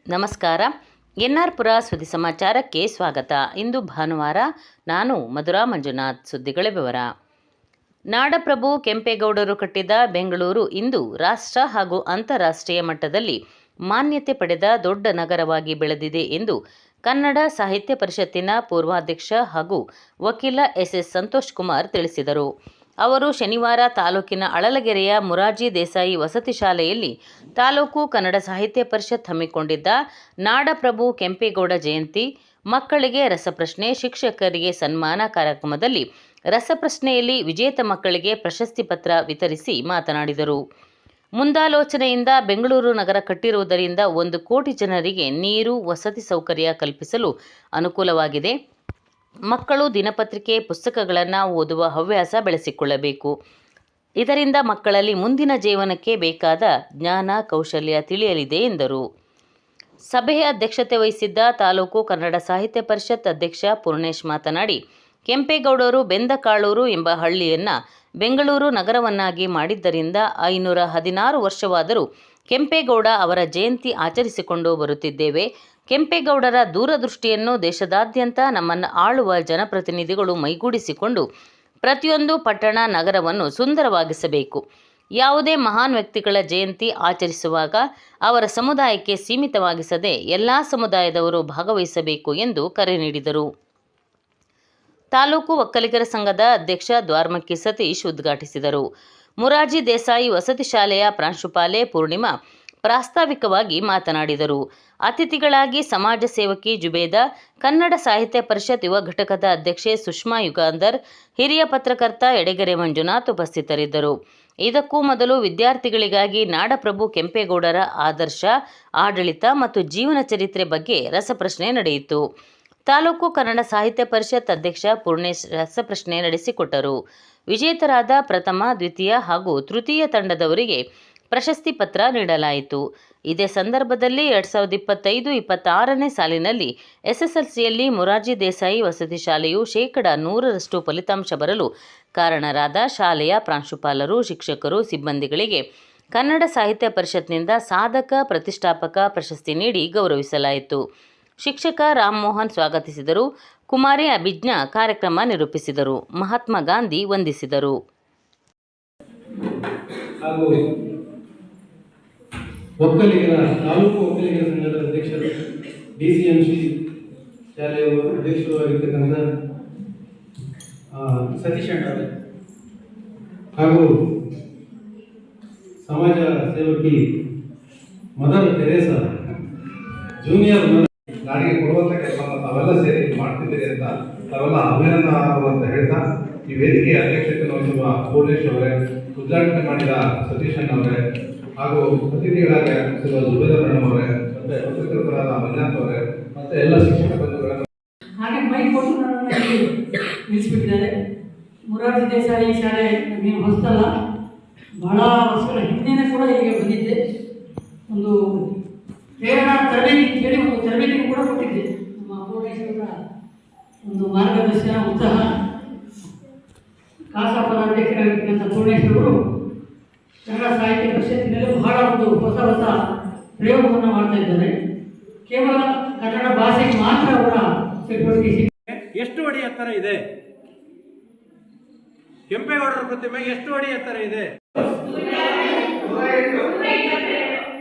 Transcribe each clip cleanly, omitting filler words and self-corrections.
ನಮಸ್ಕಾರ. ಎನ್ಆರ್ ಪುರ ಸುದ್ದಿ ಸಮಾಚಾರಕ್ಕೆ ಸ್ವಾಗತ. ಇಂದು ಭಾನುವಾರ. ನಾನು ಮಧುರಾ ಮಂಜುನಾಥ್. ಸುದ್ದಿಗಳ ವಿವರ. ನಾಡಪ್ರಭು ಕೆಂಪೇಗೌಡರು ಕಟ್ಟಿದ ಬೆಂಗಳೂರು ಇಂದು ರಾಷ್ಟ್ರ ಹಾಗೂ ಅಂತಾರಾಷ್ಟ್ರೀಯ ಮಟ್ಟದಲ್ಲಿ ಮಾನ್ಯತೆ ಪಡೆದ ದೊಡ್ಡ ನಗರವಾಗಿ ಬೆಳೆದಿದೆ ಎಂದು ಕನ್ನಡ ಸಾಹಿತ್ಯ ಪರಿಷತ್ತಿನ ಪೂರ್ವಾಧ್ಯಕ್ಷ ಹಾಗೂ ವಕೀಲ ಎಸ್ ಸಂತೋಷ್ ಕುಮಾರ್ ತಿಳಿಸಿದರು. ಅವರು ಶನಿವಾರ ತಾಲೂಕಿನ ಅಳಲಗೆರೆಯ ಮೊರಾರ್ಜಿ ದೇಸಾಯಿ ವಸತಿ ಶಾಲೆಯಲ್ಲಿ ತಾಲೂಕು ಕನ್ನಡ ಸಾಹಿತ್ಯ ಪರಿಷತ್ ಹಮ್ಮಿಕೊಂಡಿದ್ದ ನಾಡಪ್ರಭು ಕೆಂಪೇಗೌಡ ಜಯಂತಿ, ಮಕ್ಕಳಿಗೆ ರಸಪ್ರಶ್ನೆ, ಶಿಕ್ಷಕರಿಗೆ ಸನ್ಮಾನ ಕಾರ್ಯಕ್ರಮದಲ್ಲಿ ರಸಪ್ರಶ್ನೆಯಲ್ಲಿ ವಿಜೇತ ಮಕ್ಕಳಿಗೆ ಪ್ರಶಸ್ತಿ ಪತ್ರ ವಿತರಿಸಿ ಮಾತನಾಡಿದರು. ಮುಂದಾಲೋಚನೆಯಿಂದ ಬೆಂಗಳೂರು ನಗರ ಕಟ್ಟಿರುವುದರಿಂದ 1 ಕೋಟಿ ಜನರಿಗೆ ನೀರು, ವಸತಿ ಸೌಕರ್ಯ ಕಲ್ಪಿಸಲು ಅನುಕೂಲವಾಗಿದೆ. ಮಕ್ಕಳು ದಿನಪತ್ರಿಕೆ, ಪುಸ್ತಕಗಳನ್ನು ಓದುವ ಹವ್ಯಾಸ ಬೆಳೆಸಿಕೊಳ್ಳಬೇಕು. ಇದರಿಂದ ಮಕ್ಕಳಲ್ಲಿ ಮುಂದಿನ ಜೀವನಕ್ಕೆ ಬೇಕಾದ ಜ್ಞಾನ, ಕೌಶಲ್ಯ ತಿಳಿಯಲಿದೆ ಎಂದರು. ಸಭೆಯ ಅಧ್ಯಕ್ಷತೆ ವಹಿಸಿದ್ದ ತಾಲೂಕು ಕನ್ನಡ ಸಾಹಿತ್ಯ ಪರಿಷತ್ ಅಧ್ಯಕ್ಷ ಪೂರ್ಣೇಶ್ ಮಾತನಾಡಿ, ಕೆಂಪೇಗೌಡರು ಬೆಂದಕಾಳೂರು ಎಂಬ ಹಳ್ಳಿಯನ್ನು ಬೆಂಗಳೂರು ನಗರವನ್ನಾಗಿ ಮಾಡಿದ್ದರಿಂದ 516 ವರ್ಷವಾದರೂ ಕೆಂಪೇಗೌಡ ಅವರ ಜಯಂತಿ ಆಚರಿಸಿಕೊಂಡು ಬರುತ್ತಿದ್ದೇವೆ. ಕೆಂಪೇಗೌಡರ ದೂರದೃಷ್ಟಿಯನ್ನು ದೇಶದಾದ್ಯಂತ ನಮ್ಮನ್ನು ಆಳುವ ಜನಪ್ರತಿನಿಧಿಗಳು ಮೈಗೂಡಿಸಿಕೊಂಡು ಪ್ರತಿಯೊಂದು ಪಟ್ಟಣ, ನಗರವನ್ನು ಸುಂದರವಾಗಿಸಬೇಕು. ಯಾವುದೇ ಮಹಾನ್ ವ್ಯಕ್ತಿಗಳ ಜಯಂತಿ ಆಚರಿಸುವಾಗ ಅವರ ಸಮುದಾಯಕ್ಕೆ ಸೀಮಿತವಾಗಿಸದೆ ಎಲ್ಲ ಸಮುದಾಯದವರು ಭಾಗವಹಿಸಬೇಕು ಎಂದು ಕರೆ ನೀಡಿದರು. ತಾಲೂಕು ಒಕ್ಕಲಿಗರ ಸಂಘದ ಅಧ್ಯಕ್ಷ ದ್ವಾರ್ಮಕ್ಕಿ ಸತೀಶ್ ಉದ್ಘಾಟಿಸಿದರು. ಮೊರಾರ್ಜಿ ದೇಸಾಯಿ ವಸತಿ ಶಾಲೆಯ ಪ್ರಾಂಶುಪಾಲೆ ಪೂರ್ಣಿಮಾ ಪ್ರಾಸ್ತಾವಿಕವಾಗಿ ಮಾತನಾಡಿದರು. ಅತಿಥಿಗಳಾಗಿ ಸಮಾಜ ಸೇವಕಿ ಜುಬೇದಾ, ಕನ್ನಡ ಸಾಹಿತ್ಯ ಪರಿಷತ್ ಯುವ ಘಟಕದ ಅಧ್ಯಕ್ಷೆ ಸುಷ್ಮಾ ಯುಗಾಂಧರ್, ಹಿರಿಯ ಪತ್ರಕರ್ತ ಯಡೆಗೆರೆ ಮಂಜುನಾಥ್ ಉಪಸ್ಥಿತರಿದ್ದರು. ಇದಕ್ಕೂ ಮೊದಲು ವಿದ್ಯಾರ್ಥಿಗಳಿಗಾಗಿ ನಾಡಪ್ರಭು ಕೆಂಪೇಗೌಡರ ಆದರ್ಶ, ಆಡಳಿತ ಮತ್ತು ಜೀವನ ಚರಿತ್ರೆ ಬಗ್ಗೆ ರಸಪ್ರಶ್ನೆ ನಡೆಯಿತು. ತಾಲೂಕು ಕನ್ನಡ ಸಾಹಿತ್ಯ ಪರಿಷತ್ ಅಧ್ಯಕ್ಷ ಪೂರ್ಣೇಶ್ ರಸಪ್ರಶ್ನೆ ನಡೆಸಿಕೊಟ್ಟರು. ವಿಜೇತರಾದ ಪ್ರಥಮ, ದ್ವಿತೀಯ ಹಾಗೂ ತೃತೀಯ ತಂಡದವರಿಗೆ ಪ್ರಶಸ್ತಿ ಪತ್ರ ನೀಡಲಾಯಿತು. ಇದೇ ಸಂದರ್ಭದಲ್ಲಿ 2025-26ನೇ ಸಾಲಿನಲ್ಲಿ ಎಸ್ಎಸ್ಎಲ್ಸಿಯಲ್ಲಿ ಮೊರಾರ್ಜಿ ದೇಸಾಯಿ ವಸತಿ ಶಾಲೆಯು 100% ಫಲಿತಾಂಶ ಬರಲು ಕಾರಣರಾದ ಶಾಲೆಯ ಪ್ರಾಂಶುಪಾಲರು, ಶಿಕ್ಷಕರು, ಸಿಬ್ಬಂದಿಗಳಿಗೆ ಕನ್ನಡ ಸಾಹಿತ್ಯ ಪರಿಷತ್ನಿಂದ ಸಾಧಕ ಪ್ರತಿಷ್ಠಾಪಕ ಪ್ರಶಸ್ತಿ ನೀಡಿ ಗೌರವಿಸಲಾಯಿತು. ಶಿಕ್ಷಕ ರಾಮಮೋಹನ್ ಸ್ವಾಗತಿಸಿದರು. ಕುಮಾರಿ ಅಭಿಜ್ಞಾ ಕಾರ್ಯಕ್ರಮ ನಿರೂಪಿಸಿದರು. ಮಹಾತ್ಮ ಗಾಂಧಿ ವಂದಿಸಿದರು. ಒಕ್ಕಲಿಗರ ತಾಲೂಕು ಒಕ್ಕಲಿಗರ ಸಂಘದ ಅಧ್ಯಕ್ಷರು, ಡಿಸಿಎಂಸಿ ಶಾಲೆಯ ಅಧ್ಯಕ್ಷರು ಆಗಿರ್ತಕ್ಕಂಥ ಸತೀಶ್ ಅಣ್ಣ ಹಾಗೂ ಸಮಾಜ ಸೇವಕಿ ಮದರ್ ತೆರೇಸಾ ಜೂನಿಯರ್ ನಾಡಿಗೆ ಕೊಡುವಂಥ ಕೆಲಸವನ್ನು ತಾವೆಲ್ಲ ಸೇರಿ ಮಾಡ್ತಿದ್ದೀರಿ ಅಂತ ತಾವೆಲ್ಲ ಅಭಿನಂದನಾರ್ಹರು ಅಂತ ಹೇಳ್ತಾ, ಈ ವೇದಿಕೆಯ ಅಧ್ಯಕ್ಷತೆಯನ್ನು ವಹಿಸುವ ಪೂರ್ಣೇಶ್ ಅವರೇ, ಉದ್ಘಾಟನೆ ಮಾಡಿದ ಸತೀಶ್ ಅವರೇ ಹಾಗೂ ಅತಿಥಿಗಳಾಗಿ ಆಗಮಿಸಿರುವ ಜುಬೇದಾ ಮೇಡಮ್ ಅವರೇ, ಮತ್ತೆ ಪತ್ರಕರ್ತರಾದ ಮಂಜುನಾಥ್ ಅವರೇ, ಮತ್ತೆ ಎಲ್ಲ ಶಿಕ್ಷಕ ಬಂಧುಗಳನ್ನು ಹಾಗೆ ಮೈ ಕೊಟ್ಟು ನನ್ನನ್ನು ನಿಲ್ಲಿಸಿಬಿಟ್ಟಿದ್ದಾರೆ. ಮೊರಾರ್ಜಿ ದೇಸಾಯಿ ಶಾಲೆ ನೀವು ಹೊಸದಲ್ಲ, ಬಹಳ ವರ್ಷಗಳ ಹಿಂದೆನೇ ಕೂಡ ಇಲ್ಲಿಗೆ ಬಂದಿದ್ದೆ. ಒಂದು ಪ್ರೇರಣಾ ತರಬೇತಿ ಕೇಳಿ ಒಂದು ತರಬೇತಿಗೂ ಕೂಡ ಕೊಟ್ಟಿದ್ದೆ. ನಮ್ಮ ಪೂರ್ಣೇಶ್ವರ ಒಂದು ಮಾರ್ಗದರ್ಶನ, ಉತ್ಸಾಹ, ಕಾಸಾಪುರ ಅಧ್ಯಕ್ಷರಾಗಿರ್ತಕ್ಕಂಥ ಪೂರ್ಣೇಶ್ವರರು ಕನ್ನಡ ಸಾಹಿತ್ಯ ಪರಿಷತ್ತಿನಲ್ಲಿ ಬಹಳ ಒಂದು ಹೊಸ ಪ್ರಯೋಗವನ್ನು ಮಾಡ್ತಾ ಇದ್ದಾರೆ. ಕೇವಲ ಕನ್ನಡ ಭಾಷೆಗೆ ಮಾತ್ರ ಅವರ ಚಟುವಟಿಕೆ. ಎಷ್ಟು ಅಡಿ ಎತ್ತರ ಇದೆ? ಕೆಂಪೇಗೌಡರ ಪ್ರತಿಮೆ ಎಷ್ಟು ಅಡಿ ಎತ್ತರ ಇದೆ?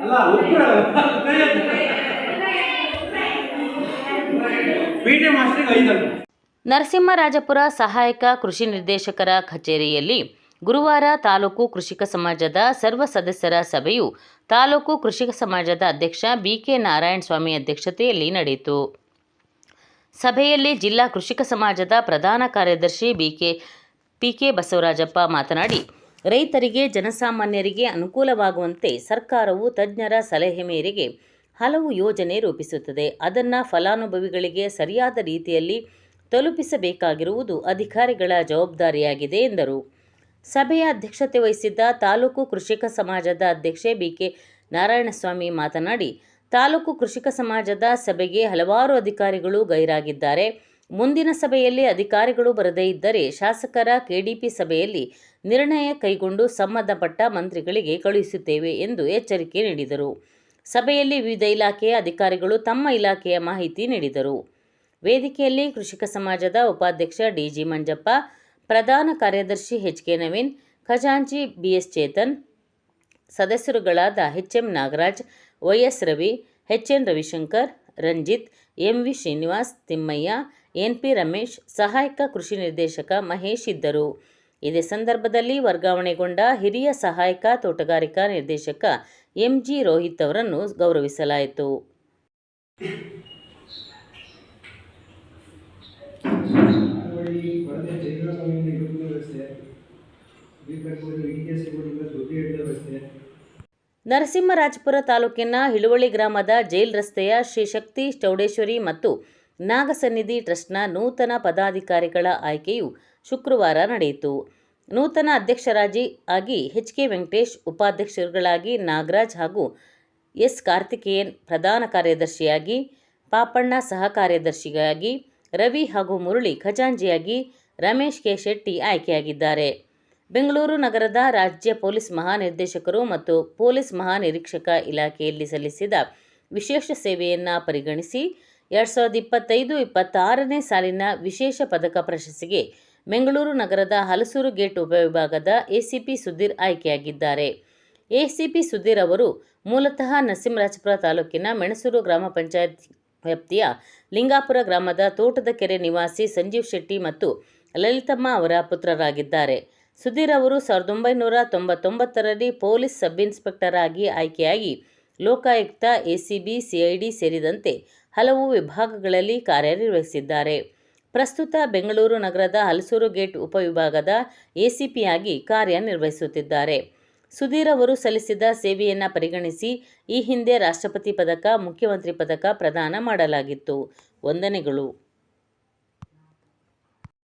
ಅಲ್ಲ, ಪಿಟಿ ಮಾಸ್ಟರ್ಗೆ 5. ನರಸಿಂಹರಾಜಪುರ ಸಹಾಯಕ ಕೃಷಿ ನಿರ್ದೇಶಕರ ಕಚೇರಿಯಲ್ಲಿ ಗುರುವಾರ ತಾಲೂಕು ಕೃಷಿಕ ಸಮಾಜದ ಸರ್ವ ಸದಸ್ಯರ ಸಭೆಯು ತಾಲೂಕು ಕೃಷಿಕ ಸಮಾಜದ ಅಧ್ಯಕ್ಷ ಬಿಕೆ ನಾರಾಯಣ ಸ್ವಾಮಿ ಅಧ್ಯಕ್ಷತೆಯಲ್ಲಿ ನಡೆಯಿತು. ಸಭೆಯಲ್ಲಿ ಜಿಲ್ಲಾ ಕೃಷಿಕ ಸಮಾಜದ ಪ್ರಧಾನ ಕಾರ್ಯದರ್ಶಿ ಪಿಕೆ ಬಸವರಾಜಪ್ಪ ಮಾತನಾಡಿ, ರೈತರಿಗೆ, ಜನಸಾಮಾನ್ಯರಿಗೆ ಅನುಕೂಲವಾಗುವಂತೆ ಸರ್ಕಾರವು ತಜ್ಞರ ಸಲಹೆ ಮೇರೆಗೆ ಹಲವು ಯೋಜನೆ ರೂಪಿಸುತ್ತದೆ. ಅದನ್ನು ಫಲಾನುಭವಿಗಳಿಗೆ ಸರಿಯಾದ ರೀತಿಯಲ್ಲಿ ತಲುಪಿಸಬೇಕಾಗಿರುವುದು ಅಧಿಕಾರಿಗಳ ಜವಾಬ್ದಾರಿಯಾಗಿದೆ ಎಂದರು. ಸಭೆಯ ಅಧ್ಯಕ್ಷತೆ ವಹಿಸಿದ್ದ ತಾಲೂಕು ಕೃಷಿಕ ಸಮಾಜದ ಅಧ್ಯಕ್ಷೆ ಬಿಕೆ ನಾರಾಯಣಸ್ವಾಮಿ ಮಾತನಾಡಿ, ತಾಲೂಕು ಕೃಷಿಕ ಸಮಾಜದ ಸಭೆಗೆ ಹಲವಾರು ಅಧಿಕಾರಿಗಳು ಗೈರಾಗಿದ್ದಾರೆ. ಮುಂದಿನ ಸಭೆಯಲ್ಲಿ ಅಧಿಕಾರಿಗಳು ಬರದೇ ಇದ್ದರೆ ಶಾಸಕರ ಕೆಡಿಪಿ ಸಭೆಯಲ್ಲಿ ನಿರ್ಣಯ ಕೈಗೊಂಡು ಸಂಬಂಧಪಟ್ಟ ಮಂತ್ರಿಗಳಿಗೆ ಕಳುಹಿಸುತ್ತೇವೆ ಎಂದು ಎಚ್ಚರಿಕೆ ನೀಡಿದರು. ಸಭೆಯಲ್ಲಿ ವಿವಿಧ ಇಲಾಖೆಯ ಅಧಿಕಾರಿಗಳು ತಮ್ಮ ಇಲಾಖೆಯ ಮಾಹಿತಿ ನೀಡಿದರು. ವೇದಿಕೆಯಲ್ಲಿ ಕೃಷಿಕ ಸಮಾಜದ ಉಪಾಧ್ಯಕ್ಷ ಡಿಜಿ ಮಂಜಪ್ಪ, ಪ್ರಧಾನ ಕಾರ್ಯದರ್ಶಿ ಎಚ್.ಕೆ. ನವೀನ್, ಖಜಾಂಚಿ ಬಿಎಸ್ ಚೇತನ್, ಸದಸ್ಯರುಗಳಾದ HM. Nagaraj, YS Ravi, HN. Ravishankar, Ranjith, MV. Srinivas, Thimmaiah, NP. Ramesh, ಸಹಾಯಕ ಕೃಷಿ ನಿರ್ದೇಶಕ ಮಹೇಶ್ ಇದ್ದರು. ಇದೇ ಸಂದರ್ಭದಲ್ಲಿ ವರ್ಗಾವಣೆಗೊಂಡ ಹಿರಿಯ ಸಹಾಯಕ ತೋಟಗಾರಿಕಾ ನಿರ್ದೇಶಕ ಎಂ.ಜಿ. ರೋಹಿತ್ ಅವರನ್ನು ಗೌರವಿಸಲಾಯಿತು. ನರಸಿಂಹರಾಜಪುರ ತಾಲೂಕಿನ ಹಿಳುವಳ್ಳಿ ಗ್ರಾಮದ ಜೈಲ್ ರಸ್ತೆಯ ಶ್ರೀ ಶಕ್ತಿ ಚೌಡೇಶ್ವರಿ ಮತ್ತು ನಾಗಸನ್ನಿಧಿ ಟ್ರಸ್ಟ್ನ ನೂತನ ಪದಾಧಿಕಾರಿಗಳ ಆಯ್ಕೆಯು ಶುಕ್ರವಾರ ನಡೆಯಿತು. ನೂತನ ಅಧ್ಯಕ್ಷರಾಗಿ ಎಚ್.ಕೆ. ವೆಂಕಟೇಶ್, ಉಪಾಧ್ಯಕ್ಷರುಗಳಾಗಿ ನಾಗರಾಜ್ ಹಾಗೂ ಎಸ್. ಕಾರ್ತಿಕೇಯನ್, ಪ್ರಧಾನ ಕಾರ್ಯದರ್ಶಿಯಾಗಿ ಪಾಪಣ್ಣ, ಸಹ ಕಾರ್ಯದರ್ಶಿಯಾಗಿ ರವಿ ಹಾಗೂ ಮುರಳಿ, ಖಜಾಂಚಿಯಾಗಿ ರಮೇಶ್ ಕೆ. ಶೆಟ್ಟಿ ಆಯ್ಕೆಯಾಗಿದ್ದಾರೆ. ಬೆಂಗಳೂರು ನಗರದ ರಾಜ್ಯ ಪೊಲೀಸ್ ಮಹಾನಿರ್ದೇಶಕರು ಮತ್ತು ಪೊಲೀಸ್ ಮಹಾನಿರೀಕ್ಷಕ ಇಲಾಖೆಯಲ್ಲಿ ಸಲ್ಲಿಸಿದ ವಿಶೇಷ ಸೇವೆಯನ್ನು ಪರಿಗಣಿಸಿ 2025-26ನೇ ಸಾಲಿನ ವಿಶೇಷ ಪದಕ ಪ್ರಶಸ್ತಿಗೆ ಬೆಂಗಳೂರು ನಗರದ ಹಲಸೂರು ಗೇಟ್ ಉಪವಿಭಾಗದ ಎಸಿಪಿ ಸುಧೀರ್ ಆಯ್ಕೆಯಾಗಿದ್ದಾರೆ. ಎಸಿಪಿ ಸುಧೀರ್ ಅವರು ಮೂಲತಃ ನರಸಿಂಹರಾಜಪುರ ತಾಲೂಕಿನ ಮೆಣಸೂರು ಗ್ರಾಮ ಪಂಚಾಯತ್ ವ್ಯಾಪ್ತಿಯ ಲಿಂಗಾಪುರ ಗ್ರಾಮದ ತೋಟದ ಕೆರೆ ನಿವಾಸಿ ಸಂಜೀವ್ ಶೆಟ್ಟಿ ಮತ್ತು ಲಲಿತಮ್ಮ ಅವರ ಪುತ್ರರಾಗಿದ್ದಾರೆ. ಸುಧೀರ್ ಅವರು 1999ರಲ್ಲಿ ಪೊಲೀಸ್ ಸಬ್ ಇನ್ಸ್ಪೆಕ್ಟರ್ ಆಗಿ ಆಯ್ಕೆಯಾಗಿ ಲೋಕಾಯುಕ್ತ, ಎಸಿಬಿ, ಸಿಐಡಿ ಸೇರಿದಂತೆ ಹಲವು ವಿಭಾಗಗಳಲ್ಲಿ ಕಾರ್ಯನಿರ್ವಹಿಸಿದ್ದಾರೆ. ಪ್ರಸ್ತುತ ಬೆಂಗಳೂರು ನಗರದ ಹಲಸೂರು ಗೇಟ್ ಉಪವಿಭಾಗದ ಎಸಿಪಿಯಾಗಿ ಕಾರ್ಯನಿರ್ವಹಿಸುತ್ತಿದ್ದಾರೆ. ಸುಧೀರ್ ಅವರು ಸಲ್ಲಿಸಿದ ಸೇವೆಯನ್ನು ಪರಿಗಣಿಸಿ ಈ ಹಿಂದೆ ರಾಷ್ಟ್ರಪತಿ ಪದಕ, ಮುಖ್ಯಮಂತ್ರಿ ಪದಕ ಪ್ರದಾನ ಮಾಡಲಾಗಿತ್ತು. ವಂದನೆಗಳು.